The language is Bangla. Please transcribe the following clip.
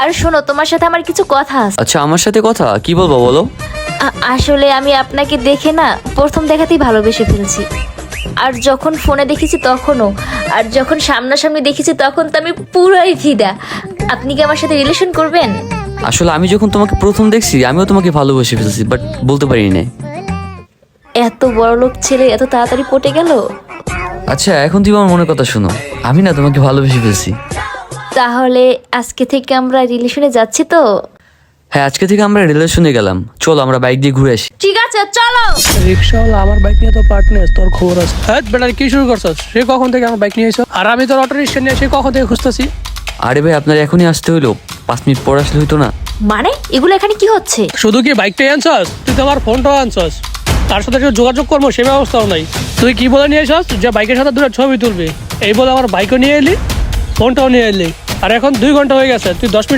আর শোনো, তোমার সাথে আমার কিছু কথা আছে। আচ্ছা, আমার সাথে কথা কি বলবো বলো? আসলে আমি আপনাকে দেখে না প্রথম দেখাতেই ভালোবেসে ফেলছি। আর যখন ফোনে দেখেছি তখনও, আর যখন সামনাসামনি দেখেছি তখন তো আমি পুরোই ফিদা। আপনি কি আমার সাথে রিলেশন করবেন? আসলে আমি যখন তোমাকে প্রথম দেখছি আমিও তোমাকে ভালোবেসে ফেলছি, বাট বলতে পারিনি না। এত বড় লোক ছেলে এত তাড়াতাড়ি পটে গেল। আচ্ছা, এখন তুমি আমার মনের কথা শোনো, আমি না তোমাকে ভালোবেসে ফেলছি। তাহলে আজকে থেকে আমরা রিলেশনে যাচ্ছি তো? হ্যাঁ, আজকে থেকে আমরা রিলেশনে গেলাম, চলো আমরা বাইক দিয়ে ঘুরে আসি। ঠিক আছে, চলো। রিক্সাওয়ালা আমার বাইক নিয়ে তো পার্টনার, তোর খবর আছে? হ্যাঁ বেটা, কি শুরু করছস? সে কখন থেকে আমার বাইক নিয়ে এসো, আর আমি তোর অটো রিক্সা নিয়ে সে কখন থেকে খুঁজতেছি। আরে ভাই, আপনার এখনই আসতে হইলো, 5 মিনিট পর আসলে হইতো না? মানে এগুলো এখানে কি হচ্ছে? শুধু কি বাইকটাই আনছস? তুই তো আমার ফোনটাও আনছস, তার সাথে একটু যোগাযোগ করবো সে ব্যবস্থাও নাই। তুই কি বলে নিয়ে এসস যে বাইকের সাথে দুটো ছবি তুলবি, এই বলে আমার বাইকও নিয়ে এলি, ফোনটাও নিয়ে এলি, আর এখন 2 ঘন্টা হয়ে গেছে, তুই 10 মিনিট